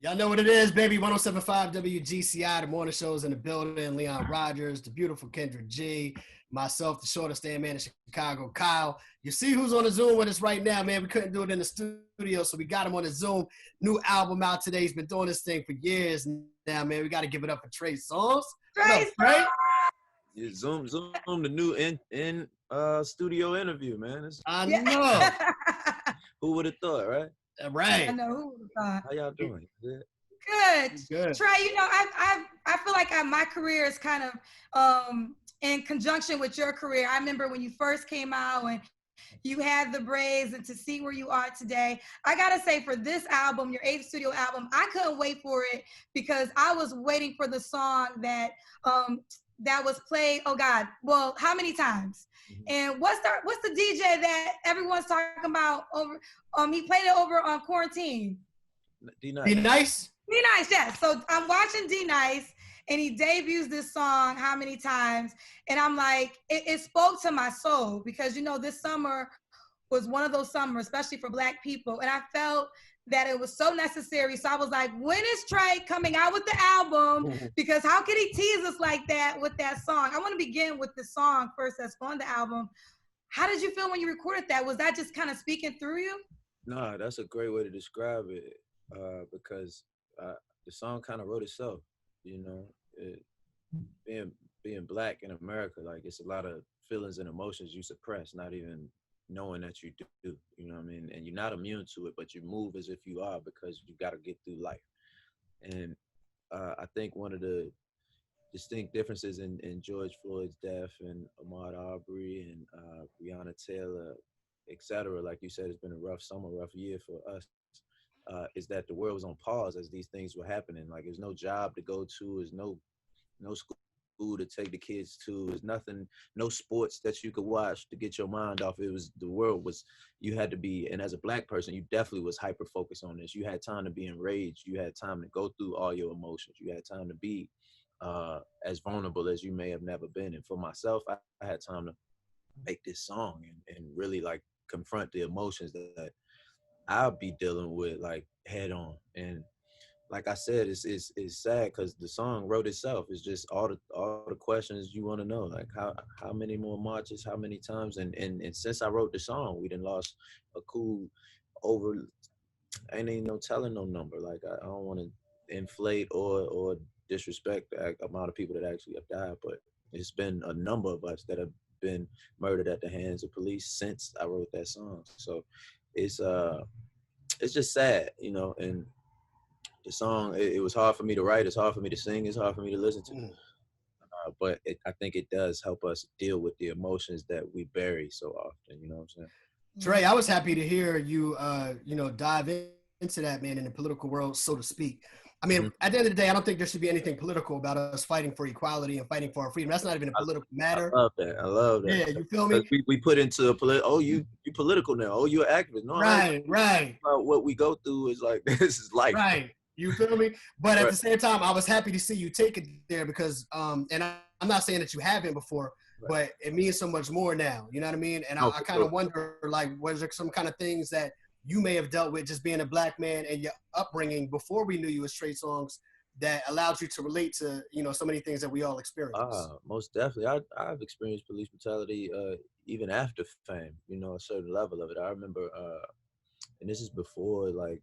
Y'all know what it is, baby. 107.5 WGCI, the morning show's in the building. Leon Rogers, the beautiful Kendra G, myself, the shortest stand man in Chicago, Kyle. You see who's on the Zoom with us right now, man. We couldn't do it in the studio, so we got him on the Zoom. New album out today. He's been doing this thing for years now, man. We got to give it up for Trey Songz. Trey. Yeah, Zoom, the new in studio interview, man. I know. Who would have thought, right? Right. I know, who would have thought. How y'all doing? Good. Good. Trey, you know, I feel like my career is kind of in conjunction with your career. I remember when you first came out and you had the braids, and to see where you are today. I gotta say, for this album, your 8th studio album, I couldn't wait for it because I was waiting for the song that was played. Oh God, well, how many times? And what's the DJ that everyone's talking about over? He played it over on Quarantine. D-Nice. D-Nice, yes. So I'm watching D-Nice, and he debuts this song how many times? And I'm like, it spoke to my soul because, you know, this summer was one of those summers, especially for Black people. And I felt that it was so necessary. So I was like, when is Trey coming out with the album? Because how could he tease us like that with that song? I want to begin with the song first that's on the album. How did you feel when you recorded that? Was that just kind of speaking through you? No, that's a great way to describe it because the song kind of wrote itself, you know. Being Black in America, like, it's a lot of feelings and emotions you suppress, not even knowing that you do, you know what I mean? And you're not immune to it, but you move as if you are because you got to get through life. And I think one of the distinct differences in George Floyd's death and Ahmaud Arbery and Breonna Taylor, et cetera, like you said, it's been a rough summer, rough year for us, is that the world was on pause as these things were happening. Like, there's no job to go to, there's no school to take the kids to, there's nothing, no sports that you could watch to get your mind off. It was, the world was, you had to be, and as a Black person, you definitely was hyper focused on this. You had time to be enraged. You had time to go through all your emotions. You had time to be as vulnerable as you may have never been. And for myself, I had time to make this song and really, like, confront the emotions that I'll be dealing with, like, head on. And like I said, it's sad because the song wrote itself. It's just all the questions you want to know, like how many more marches, how many times, and since I wrote the song, we done lost a cool over, ain't even no telling no number. Like, I don't want to inflate or disrespect the amount of people that actually have died, but it's been a number of us that have been murdered at the hands of police since I wrote that song. So it's just sad, you know. And the song, it was hard for me to write, it's hard for me to sing, it's hard for me to listen to. But I think it does help us deal with the emotions that we bury so often, you know what I'm saying? Trey, I was happy to hear you, dive into that, man, in the political world, so to speak. I mean, at the end of the day, I don't think there should be anything political about us fighting for equality and fighting for our freedom. That's not even a political matter. I love that. Yeah, you feel me? We put into you political now. Oh, you're an activist. No, right. What we go through is like, this is life. Right. You feel me? But at the same time, I was happy to see you take it there because, and I'm not saying that you haven't before, but it means so much more now. You know what I mean? And I kind of wonder, like, was there some kind of things that you may have dealt with just being a Black man and your upbringing before we knew you as Trey Songz that allowed you to relate to, you know, so many things that we all experience? Most definitely. I've experienced police brutality even after fame, you know, a certain level of it. I remember, and this is before, like,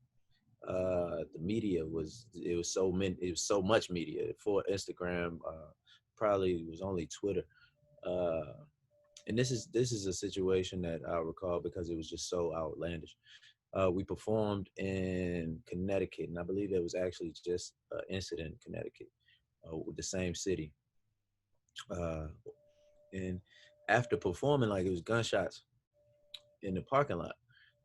the media was so much media. Before Instagram, probably was only Twitter. And this is a situation that I recall because it was just so outlandish. We performed in Connecticut, and I believe there was actually just an incident in Connecticut with the same city. And after performing, like, it was gunshots in the parking lot.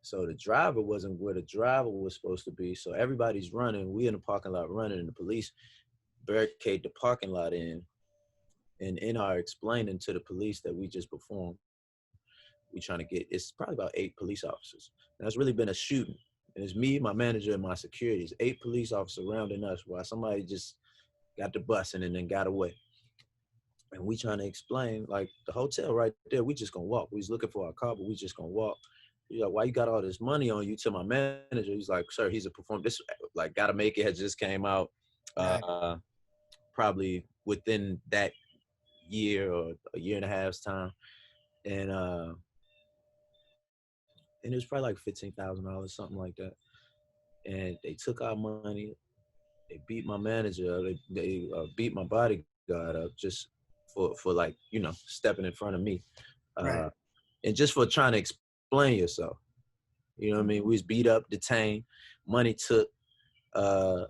So the driver wasn't where the driver was supposed to be. So everybody's running. We in the parking lot running, and the police barricade the parking lot in. And in our explaining to the police that we just performed, we trying to get, it's probably about 8 police officers. And it's really been a shooting. And it's me, my manager, and my security. It's 8 police officers surrounding us while somebody just got the busing and then got away. And we trying to explain, like, the hotel right there, we just gonna walk. We was looking for our car, but we just gonna walk. He's like, why you got all this money on you? To my manager, he's like, sir, he's a performer. This like Gotta Make It had just came out, probably within that year or a year and a half's time, and it was probably like $15,000, something like that. And they took our money. They beat my manager up. They beat my bodyguard up just for like, stepping in front of me, and just for trying to explain yourself. You know what I mean? We was beat up, detained, money took, and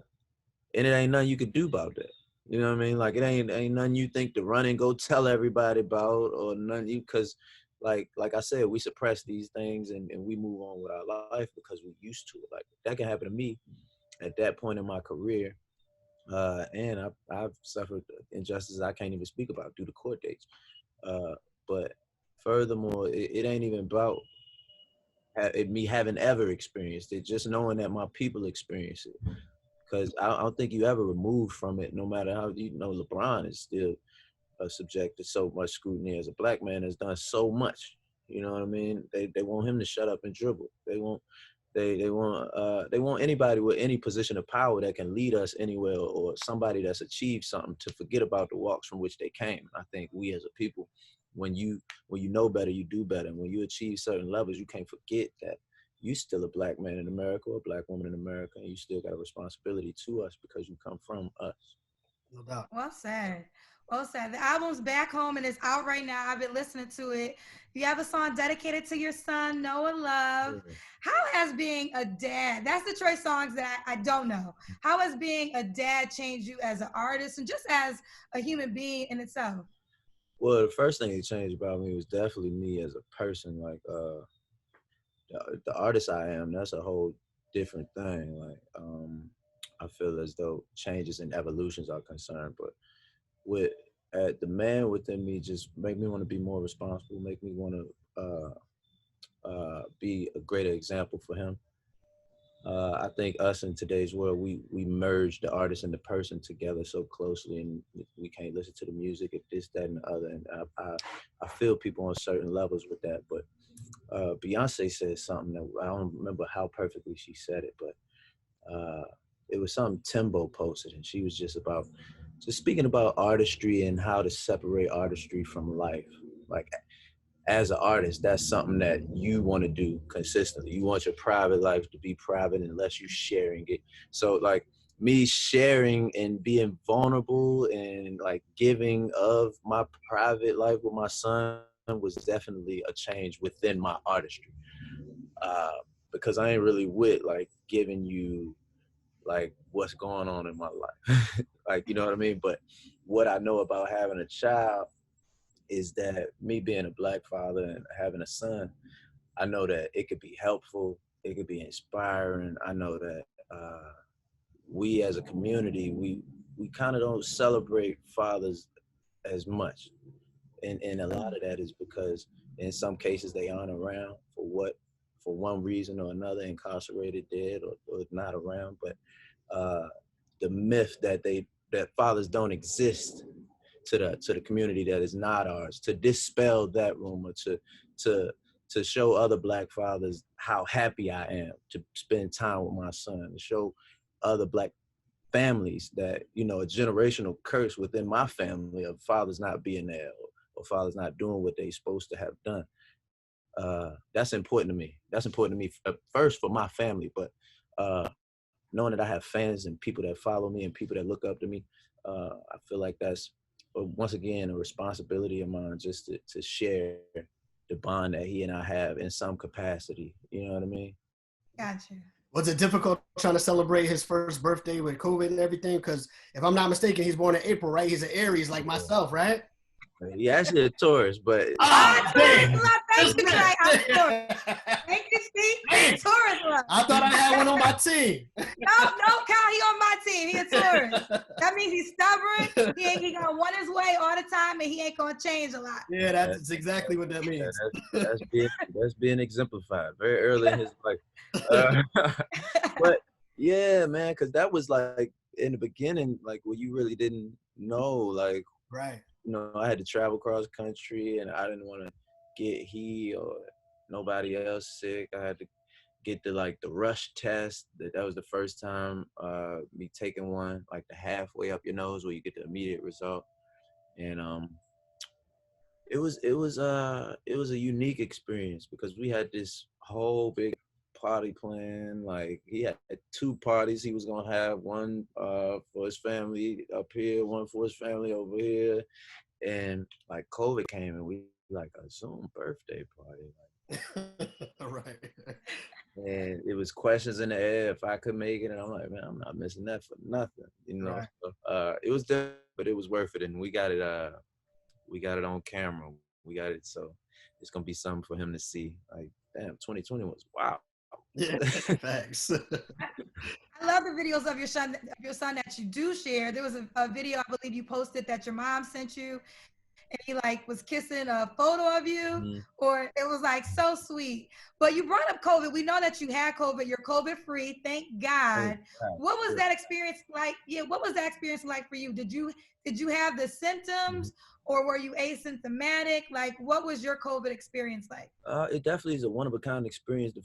it ain't nothing you could do about that. You know what I mean? Like, it ain't nothing you think to run and go tell everybody about, or nothing because like I said, we suppress these things and we move on with our life because we're used to it. Like, that can happen to me at that point in my career. And I've suffered injustices I can't even speak about due to court dates. But furthermore, it ain't even about me having ever experienced it, just knowing that my people experience it. Because I don't think you ever removed from it, no matter how, LeBron is still subject to so much scrutiny as a black man has done so much. You know what I mean? They want him to shut up and dribble. They want anybody with any position of power that can lead us anywhere, or somebody that's achieved something, to forget about the walks from which they came. I think we as a people, when you know better, you do better. And when you achieve certain levels, you can't forget that you still a black man in America or a black woman in America, and you still got a responsibility to us because you come from us. No doubt. Well said. Well said. The album's back home and it's out right now. I've been listening to it. You have a song dedicated to your son, Noah Love. Yeah. How has being a dad, that's the Trey Songz that I don't know. How has being a dad changed you as an artist and just as a human being in itself? Well, the first thing that changed about me was definitely me as a person. Like, the artist I am, that's a whole different thing. Like, I feel as though changes and evolutions are concerned, but with the man within me just make me want to be more responsible, make me want to be a greater example for him. I think us in today's world, we merge the artist and the person together so closely, and we can't listen to the music if this, that, and the other. And I feel people on certain levels with that. But Beyonce said something that I don't remember how perfectly she said it, but it was something Timbo posted, and she was just speaking about artistry and how to separate artistry from life. Like, as an artist, that's something that you want to do consistently. You want your private life to be private unless you're sharing it. So like me sharing and being vulnerable and like giving of my private life with my son was definitely a change within my artistry. Because I ain't really with like giving you like what's going on in my life. Like, you know what I mean? But what I know about having a child is that me being a black father and having a son, I know that it could be helpful, it could be inspiring. I know that we as a community, we kind of don't celebrate fathers as much. And a lot of that is because in some cases they aren't around for one reason or another, incarcerated, dead, or not around. But the myth that fathers don't exist to the community that is not ours, to dispel that rumor, to show other black fathers how happy I am to spend time with my son, to show other black families that, a generational curse within my family of fathers not being there, or fathers not doing what they supposed to have done. That's important to me. That's important to me first for my family, but knowing that I have fans and people that follow me and people that look up to me, I feel like that's once again a responsibility of mine, just to share the bond that he and I have in some capacity. You know what I mean? Gotcha. Was it difficult trying to celebrate his first birthday with COVID and everything? Because if I'm not mistaken, he's born in April, right? He's an Aries like myself, right? He actually a Taurus, but Taurus love. Thank you, Trey. I'm Taurus. Thank you, Steve. Taurus love. I thought I had one on my team. No, Kyle, he on my team. He a Taurus. That means he's stubborn. He gonna want his way all the time, and he ain't gonna change a lot. Yeah, that's exactly what that means. That's being exemplified very early in his life. But yeah, man, because that was like in the beginning, like where you really didn't know, like, right. I had to travel cross country, and I didn't want to get heat or nobody else sick. I had to get the rush test. That was the first time me taking one, like the halfway up your nose where you get the immediate result. And it was a unique experience because we had this whole big party plan. Like he had 2 parties he was gonna have, one for his family up here, one for his family over here. And like COVID came and we like a Zoom birthday party. Right. And it was questions in the air if I could make it, and I'm like, man, I'm not missing that for nothing, you know. Right. So, it was different, but it was worth it, and we got it on camera. We got it, so it's gonna be something for him to see. Like, damn, 2020 was wow. Yeah. Facts. I love the videos of your son that you do share. There was a video I believe you posted that your mom sent you, and he like was kissing a photo of you, Mhm. or it was like so sweet. But you brought up COVID. We know that you had COVID. You're COVID free. Thank Oh, God. God, What was sure. that experience like? Yeah, what was that experience like for you? Did you have the Mhm. symptoms, or were you asymptomatic? Like, what was your COVID experience like? It definitely is a one of a kind experience. The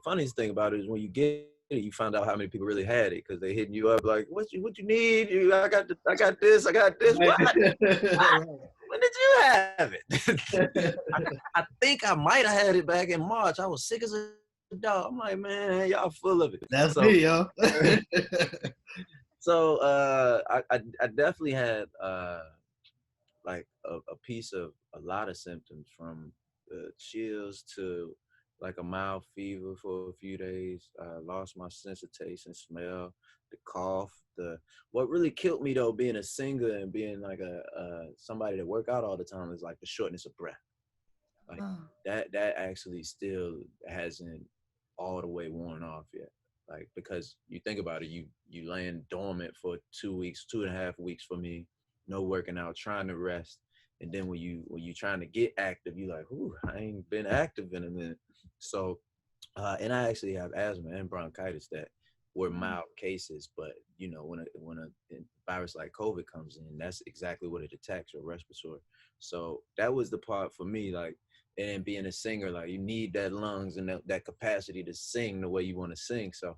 funniest thing about it is when you get it, you find out how many people really had it because they hitting you up like, what you need? I got this, I got this. Right. What? When did you have it? I think I might have had it back in March. I was sick as a dog. I'm like, man, y'all full of it. That's So, me, yo. I definitely had like a piece of a lot of symptoms from chills to like a mild fever for a few days. Lost my sense of taste and smell, the cough, what really killed me though, being a singer and being like a somebody that work out all the time is like the shortness of breath. Like Oh. that actually still hasn't all the way worn off yet. Like because you think about it, you laying dormant for 2 weeks, 2.5 weeks for me, no working out, trying to rest, and then when you trying to get active, you like, ooh, I ain't been active in a minute. So, and I actually have asthma and bronchitis that were mild cases, but when a virus like COVID comes in, that's exactly what it attacks, your respiratory. So that was the part for me, like, and being a singer, like you need that lungs and that capacity to sing the way you want to sing. So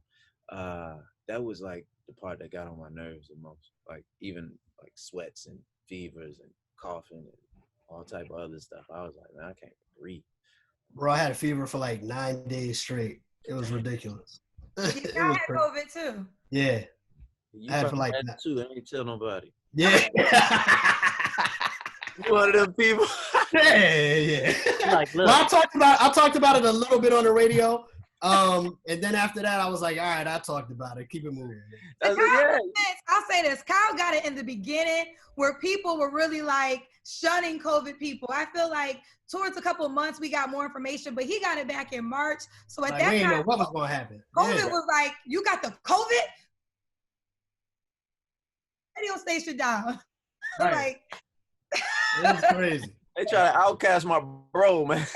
that was like the part that got on my nerves the most, like even like sweats and fevers and coughing and all type of other stuff. I was like, man, I can't breathe. Bro, I had a fever for like 9 days straight. It was ridiculous. Yeah, It I was had crazy. COVID too. Yeah. I You had for probably like had it too. I ain't tell nobody. yeah. You one of them people. Yeah. Like, look. Well, I talked about it a little bit on the radio. And then after that, I was like, all right, I talked about it. Keep it moving. I said, yeah. I'll say this. Kyle got it in the beginning where people were really like shunning COVID people. I feel like towards a couple of months we got more information, but he got it back in March. So at Like, that we didn't time, know what was going to happen. COVID Yeah. was like, you got the COVID? Radio station down. Right. Like, It was crazy. They try to outcast my bro, man.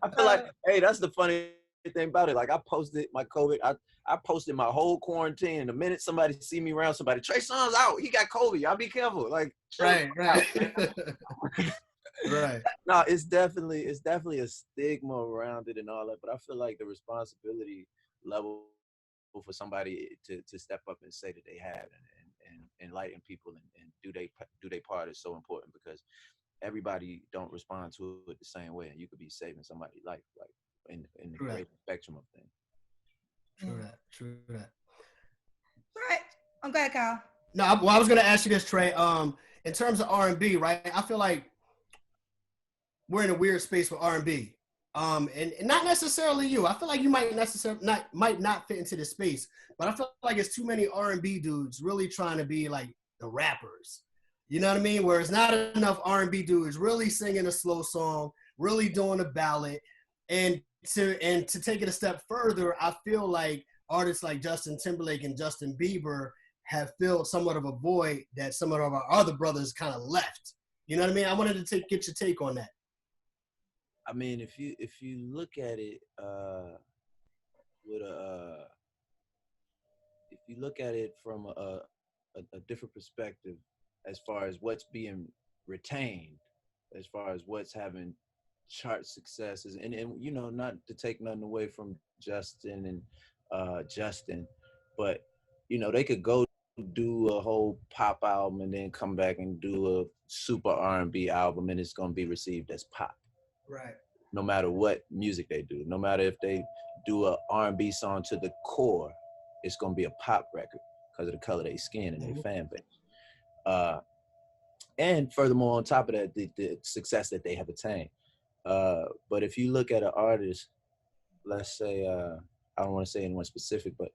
I feel like, hey, that's the funny thing about it. Like I posted my COVID, I posted my whole quarantine. The minute somebody see me around somebody, Trey Songz out. He got COVID. Y'all be careful. Like, right. Right. No, it's definitely a stigma around it and all that. But I feel like the responsibility level for somebody to step up and say that they have and enlighten people and do they part is so important because everybody don't respond to it the same way, and you could be saving somebody's life, like in the great spectrum of things. True that. all right. I'm glad, Kyle. No, I was gonna ask you this, Trey. In terms of R&B, right? I feel like we're in a weird space with R&B. And not necessarily you. I feel like you might not fit into this space, but I feel like it's too many R&B dudes really trying to be like the rappers. You know what I mean? Where it's not enough R&B dudes really singing a slow song, really doing a ballad, and to take it a step further, I feel like artists like Justin Timberlake and Justin Bieber have filled somewhat of a void that some of our other brothers kind of left. You know what I mean? I wanted to get your take on that. I mean, if you look at it with if you look at it from a different perspective, as far as what's being retained, as far as what's having chart successes, and you know, not to take nothing away from Justin and Justin, but you know, they could go do a whole pop album and then come back and do a super R&B album, and it's gonna be received as pop. Right. No matter what music they do, no matter if they do a R&B song to the core, it's gonna be a pop record because of the color of their skin and their fan base. And furthermore, on top of that, the success that they have attained. But if you look at an artist, let's say, I don't want to say anyone specific, but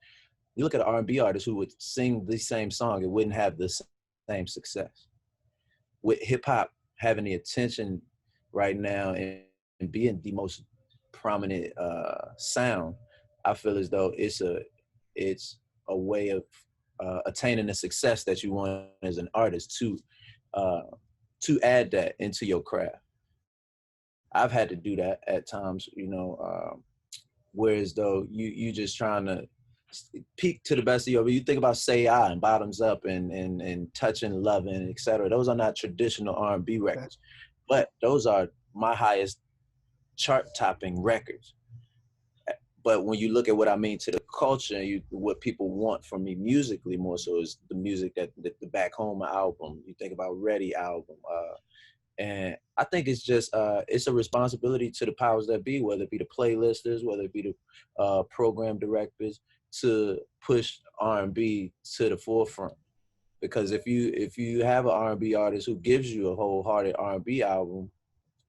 you look at an R&B artist who would sing the same song, it wouldn't have the same success. With hip hop having the attention right now and being the most prominent sound, I feel as though it's a way of attaining the success that you want as an artist to add that into your craft. I've had to do that at times, you know, whereas though you just trying to peak to the best of your, you think about Say I and Bottoms Up and Touching, Loving, etc. Those are not traditional R&B records, but those are my highest chart topping records. But when you look at what I mean to the culture, what people want from me musically more so is the music that the Back Home album, you think about Ready album, and I think it's just it's a responsibility to the powers that be, whether it be the playlisters, whether it be the program directors, to push R&B to the forefront. Because if you have an R&B artist who gives you a wholehearted R&B album,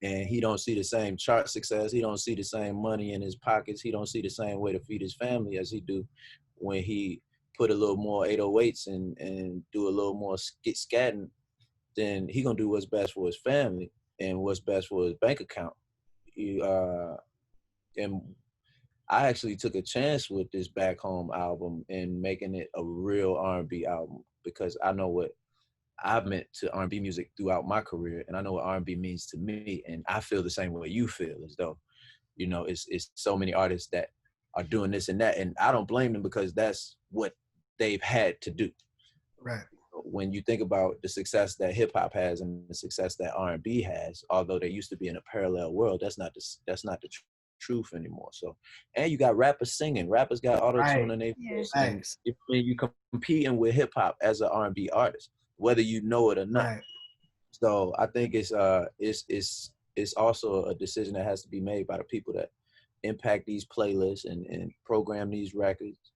and he don't see the same chart success, he don't see the same money in his pockets, he don't see the same way to feed his family as he do when he put a little more 808s and do a little more scatting, then he gonna do what's best for his family and what's best for his bank account. And I actually took a chance with this Back Home album and making it a real R&B album, because I know what I've meant to R&B music throughout my career, and I know what R&B means to me, and I feel the same way you feel, as though, you know, it's so many artists that are doing this and that, and I don't blame them because that's what they've had to do. Right. When you think about the success that hip hop has and the success that R&B has, although they used to be in a parallel world, that's not the truth anymore. So, and you got rappers singing. Rappers got auto-tune in their voice, and you competing with hip hop as an R&B artist, whether you know it or not. Right. So I think it's also a decision that has to be made by the people that impact these playlists and program these records.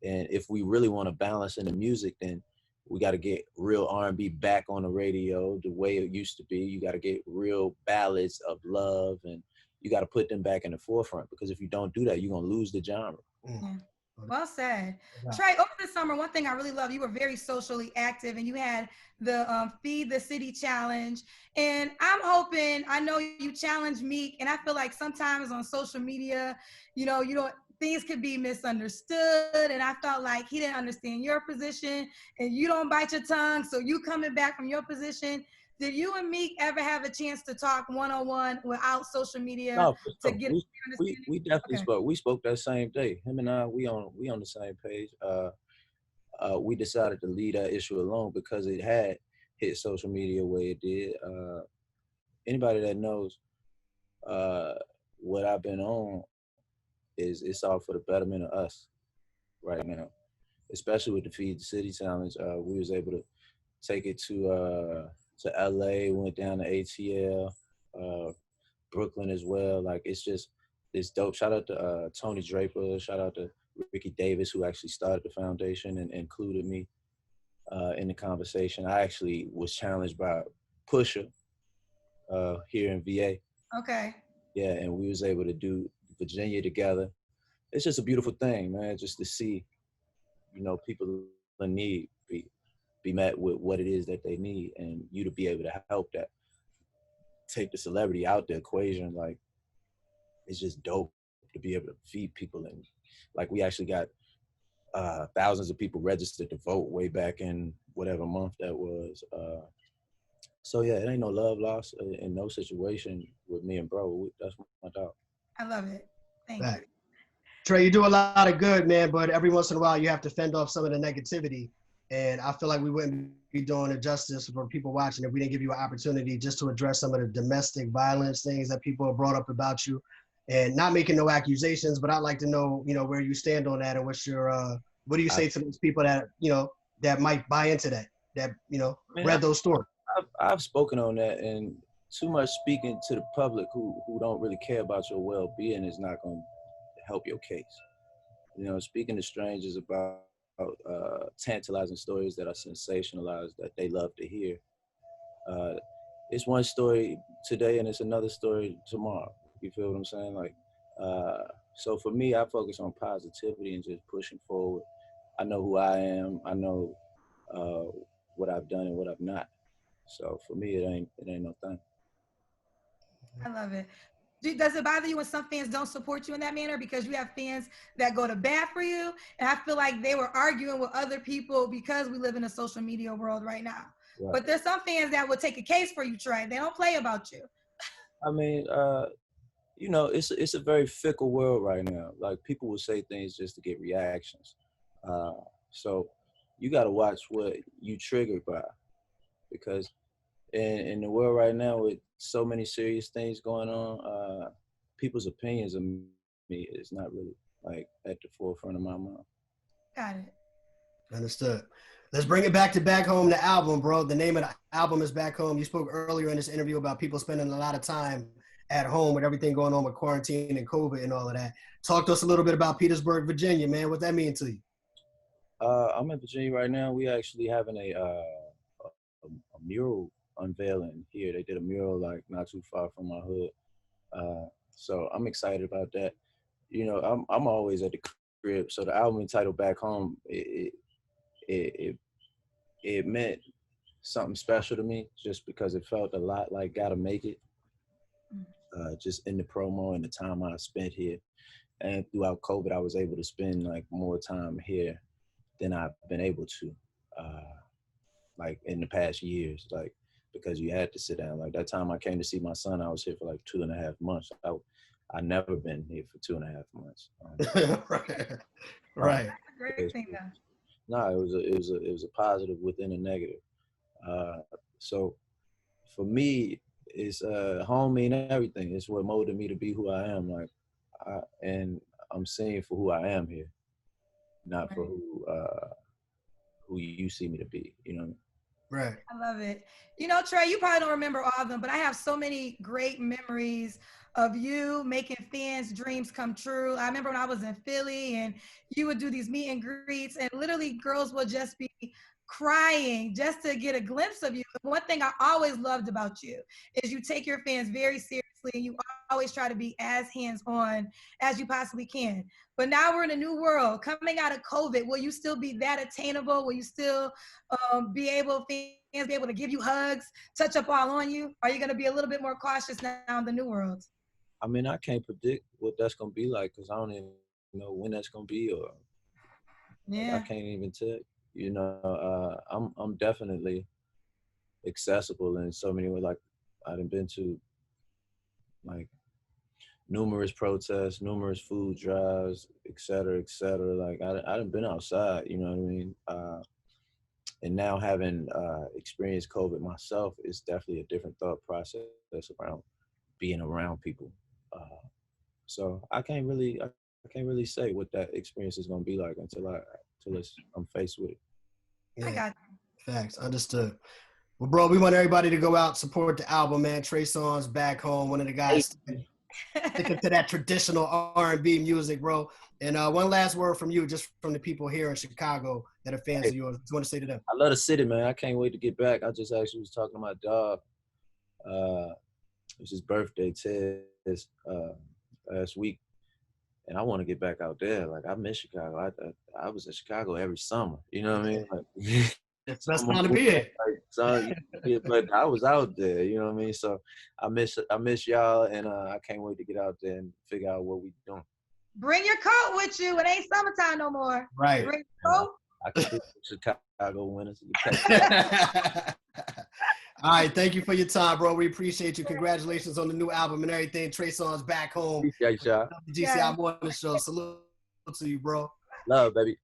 And if we really want to balance in the music, then we got to get real R&B back on the radio the way it used to be. You got to get real ballads of love, and you got to put them back in the forefront, because if you don't do that, you're going to lose the genre. Yeah. Well said. Trey, over the summer, one thing I really love, you were very socially active, and you had the Feed the City Challenge. And I'm hoping, I know you challenged Meek, and I feel like sometimes on social media, you know, things could be misunderstood, and I felt like he didn't understand your position, and you don't bite your tongue, so you coming back from your position. Did you and Meek ever have a chance to talk one-on-one without social media? No, to get we definitely spoke. We spoke that same day. Him and I, we on the same page. We decided to leave that issue alone because it had hit social media the way it did. Anybody that knows what I've been on, it's all for the betterment of us right now, especially with the Feed the City Challenge. We was able to take it to LA, went down to ATL, Brooklyn as well. Like, it's dope. Shout out to Tony Draper, shout out to Ricky Davis, who actually started the foundation and included me in the conversation. I actually was challenged by Pusha here in VA. Okay. Yeah, and we was able to do Virginia together. It's just a beautiful thing, man, just to see, you know, people in need be met with what it is that they need, and you to be able to help that. Take the celebrity out the equation. Like, it's just dope to be able to feed people. And like, we actually got thousands of people registered to vote way back in whatever month that was. So yeah, it ain't no love lost in no situation with me and bro. That's my dog. I love it. Thank you. Trey, you do a lot of good, man, but every once in a while you have to fend off some of the negativity. And I feel like we wouldn't be doing it justice for people watching if we didn't give you an opportunity just to address some of the domestic violence things that people have brought up about you, and not making no accusations, but I'd like to know, where you stand on that, and what's your, what do you say to those people that, that might buy into that, read those stories? I've spoken on that, and too much speaking to the public who don't really care about your well-being is not going to help your case. Speaking to strangers about tantalizing stories that are sensationalized that they love to hear. It's one story today and it's another story tomorrow. You feel what I'm saying? Like, so for me, I focus on positivity and just pushing forward. I know who I am. I know what I've done and what I've not. So for me, it ain't no thing. I love it. Does it bother you when some fans don't support you in that manner? Because you have fans that go to bat for you, and I feel like they were arguing with other people because we live in a social media world right now. Right. But there's some fans that will take a case for you, Trey. They don't play about you. I mean, it's a very fickle world right now. Like, people will say things just to get reactions. So you got to watch what you triggered by, because in the world right now with so many serious things going on, people's opinions of me is not really like at the forefront of my mind. Got it. Understood. Let's bring it back home, the album, bro. The name of the album is Back Home. You spoke earlier in this interview about people spending a lot of time at home with everything going on with quarantine and COVID and all of that. Talk to us a little bit about Petersburg, Virginia, man. What that mean to you? I'm in Virginia right now. We actually having a mural unveiling here. They did a mural like not too far from my hood. So I'm excited about that. I'm always at the crib. So the album entitled Back Home, it meant something special to me just because it felt a lot like Gotta Make It. Just in the promo and the time I spent here. And throughout COVID, I was able to spend like more time here than I've been able to, like in the past years, like, because you had to sit down. Like that time I came to see my son, I was here for like 2.5 months. I never been here for 2.5 months. Right. Great thing, though. No, it was a positive within a negative. So for me, it's home mean everything. It's what molded me to be who I am. Like, and I'm saying for who I am here, not for who you see me to be. Right. I love it. Trey, you probably don't remember all of them, but I have so many great memories of you making fans' dreams come true. I remember when I was in Philly and you would do these meet and greets, and literally girls would just be crying just to get a glimpse of you. One thing I always loved about you is you take your fans very seriously and you always try to be as hands-on as you possibly can. But now we're in a new world. Coming out of COVID, will you still be that attainable? Will you still fans be able to give you hugs, touch up all on you? Are you going to be a little bit more cautious now in the new world? I mean, I can't predict what that's going to be like because I don't even know when that's going to be, or I can't even tell. I'm definitely accessible in so many ways. Like, I've been to like numerous protests, numerous food drives, et cetera, et cetera. Like, I done been outside, you know what I mean? And now having experienced COVID myself, is definitely a different thought process around being around people. So I can't really say what that experience is going to be like until I'm faced with it. Yeah. I got you. Facts. Understood. Well, bro, we want everybody to go out, support the album, man. Trey Songz, Back Home, one of the guys sticking to that traditional R&B music, bro. And one last word from you, just from the people here in Chicago that are fans of yours. What you want to say to them? I love the city, man. I can't wait to get back. I just actually was talking to my dog. It was his birthday, Ted's, last week. And I want to get back out there. Like, I miss Chicago. I was in Chicago every summer. You know what I mean? Like, it's best time to be here. But I was out there. You know what I mean? So I miss y'all, and I can't wait to get out there and figure out what we doing. Bring your coat with you. It ain't summertime no more. Right. Bring your coat. I can do Chicago winters. All right, thank you for your time, bro. We appreciate you. Congratulations on the new album and everything. Trey Songz, Back Home. Appreciate y'all. GCI Morning Show. Salute to you, bro. Love, baby.